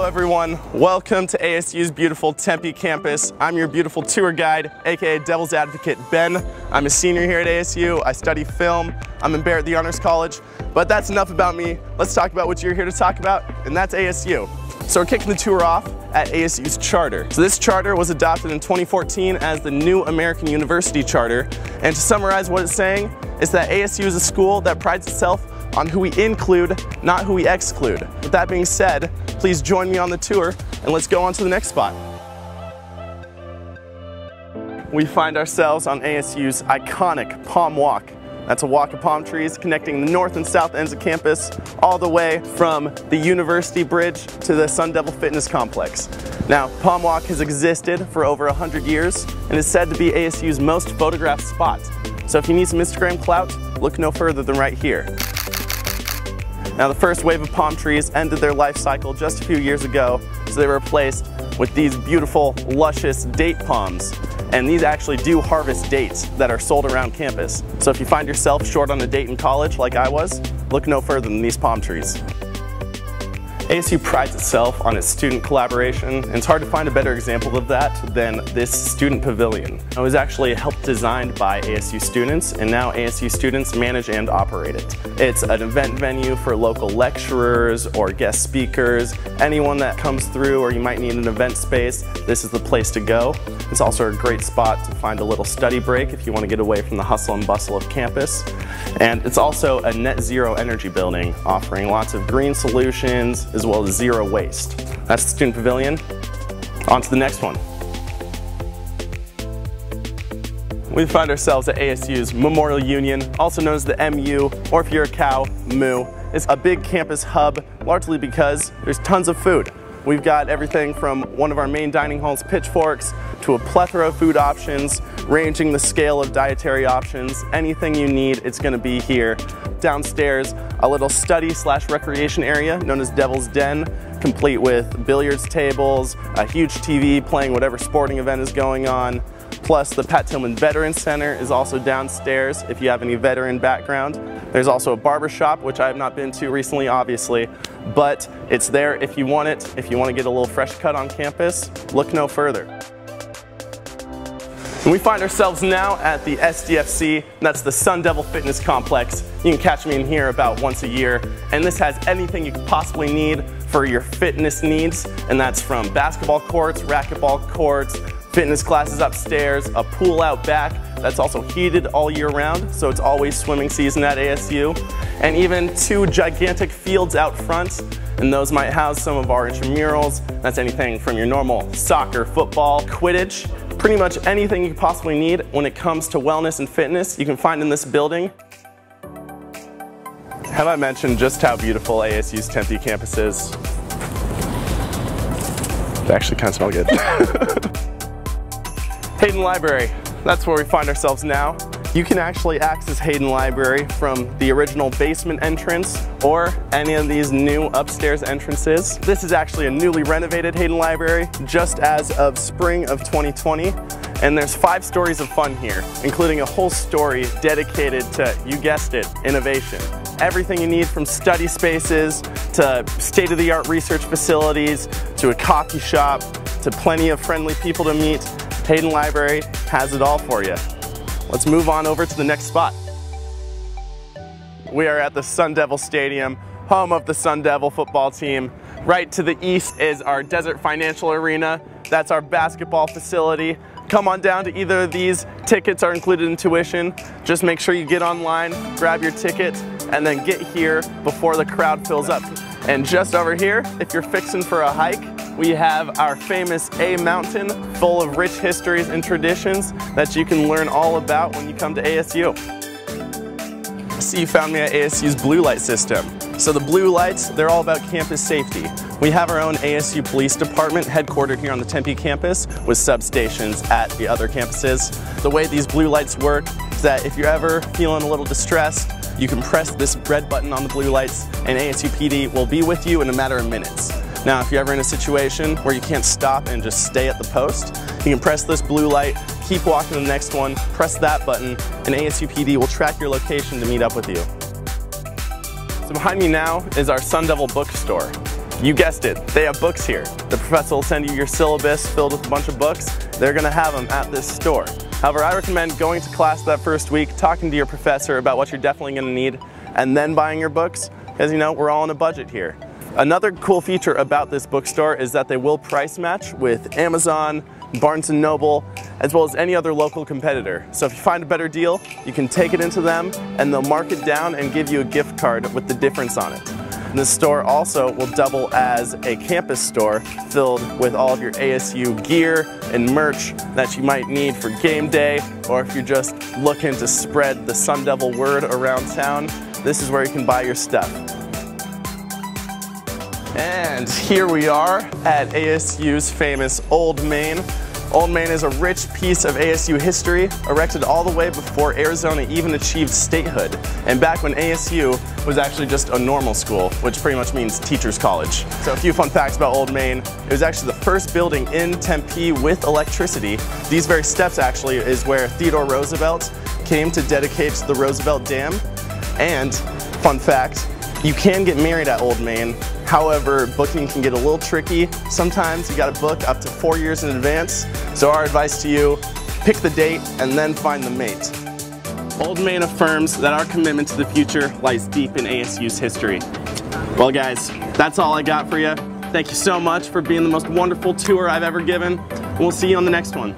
everyone, welcome to ASU's beautiful Tempe campus. I'm your beautiful tour guide, aka Devil's Advocate Ben. I'm a senior here at ASU, I study film, I'm in Barrett the Honors College, but that's enough about me. Let's talk about what you're here to talk about, and that's ASU. So we're kicking the tour off at ASU's charter. So this charter was adopted in 2014 as the New American University Charter, and to summarize what it's saying is that ASU is a school that prides itself on who we include, not who we exclude. With that being said, please join me on the tour and let's go on to the next spot. We find ourselves on ASU's iconic Palm Walk. That's a walk of palm trees connecting the north and south ends of campus all the way from the University Bridge to the Sun Devil Fitness Complex. Now, Palm Walk has existed for over 100 years and is said to be ASU's most photographed spot. So if you need some Instagram clout, look no further than right here. Now, the first wave of palm trees ended their life cycle just a few years ago, so they were replaced with these beautiful, luscious date palms. And these actually do harvest dates that are sold around campus. So if you find yourself short on a date in college, like I was, look no further than these palm trees. ASU prides itself on its student collaboration, and it's hard to find a better example of that than this student pavilion. It was actually helped designed by ASU students, and now ASU students manage and operate it. It's an event venue for local lecturers or guest speakers, anyone that comes through or you might need an event space, this is the place to go. It's also a great spot to find a little study break if you want to get away from the hustle and bustle of campus. And it's also a net zero energy building, offering lots of green solutions as well as zero waste. That's the student pavilion. On to the next one. We find ourselves at ASU's Memorial Union, also known as the MU, or if you're a cow, Moo. It's a big campus hub, largely because there's tons of food. We've got everything from one of our main dining halls, Pitchforks, to a plethora of food options, ranging the scale of dietary options. Anything you need, it's gonna be here. Downstairs, a little study/recreation area known as Devil's Den, complete with billiards tables, a huge TV playing whatever sporting event is going on. Plus, the Pat Tillman Veteran Center is also downstairs if you have any veteran background. There's also a barber shop, which I have not been to recently, obviously, but it's there if you want it. If you want to get a little fresh cut on campus, look no further. And we find ourselves now at the SDFC, and that's the Sun Devil Fitness Complex. You can catch me in here about once a year, and this has anything you could possibly need for your fitness needs, and that's from basketball courts, racquetball courts, fitness classes upstairs, a pool out back that's also heated all year round, so it's always swimming season at ASU, and even two gigantic fields out front, and those might house some of our intramurals. That's anything from your normal soccer, football, Quidditch, pretty much anything you could possibly need when it comes to wellness and fitness you can find in this building. Have I mentioned just how beautiful ASU's Tempe campus is? It actually kind of smells good. Hayden Library, that's where we find ourselves now. You can actually access Hayden Library from the original basement entrance or any of these new upstairs entrances. This is actually a newly renovated Hayden Library just as of spring of 2020. And there's 5 stories of fun here, including a whole story dedicated to, you guessed it, innovation. Everything you need from study spaces to state-of-the-art research facilities to a coffee shop to plenty of friendly people to meet. Hayden Library has it all for you. Let's move on over to the next spot. We are at the Sun Devil Stadium, home of the Sun Devil football team. Right to the east is our Desert Financial Arena. That's our basketball facility. Come on down to either of these. Tickets are included in tuition. Just make sure you get online, grab your ticket, and then get here before the crowd fills up. And just over here, if you're fixing for a hike, we have our famous A Mountain, full of rich histories and traditions that you can learn all about when you come to ASU. I see you found me at ASU's blue light system. So the blue lights, they're all about campus safety. We have our own ASU Police Department headquartered here on the Tempe campus with substations at the other campuses. The way these blue lights work is that if you're ever feeling a little distressed, you can press this red button on the blue lights and ASU PD will be with you in a matter of minutes. Now, if you're ever in a situation where you can't stop and just stay at the post, you can press this blue light, keep walking to the next one, press that button, and ASU PD will track your location to meet up with you. So behind me now is our Sun Devil bookstore. You guessed it, they have books here. The professor will send you your syllabus filled with a bunch of books. They're going to have them at this store. However, I recommend going to class that first week, talking to your professor about what you're definitely going to need, and then buying your books, because you know, we're all on a budget here. Another cool feature about this bookstore is that they will price match with Amazon, Barnes & Noble, as well as any other local competitor. So if you find a better deal, you can take it into them and they'll mark it down and give you a gift card with the difference on it. And this store also will double as a campus store filled with all of your ASU gear and merch that you might need for game day, or if you're just looking to spread the Sun Devil word around town, this is where you can buy your stuff. And here we are at ASU's famous Old Main. Old Main is a rich piece of ASU history, erected all the way before Arizona even achieved statehood, and back when ASU was actually just a normal school, which pretty much means teacher's college. So a few fun facts about Old Main. It was actually the first building in Tempe with electricity. These very steps actually is where Theodore Roosevelt came to dedicate the Roosevelt Dam. And fun fact, you can get married at Old Main. However, booking can get a little tricky. Sometimes you gotta book up to 4 years in advance. So our advice to you, pick the date and then find the mate. Old Main affirms that our commitment to the future lies deep in ASU's history. Well guys, that's all I got for you. Thank you so much for being the most wonderful tour I've ever given. We'll see you on the next one.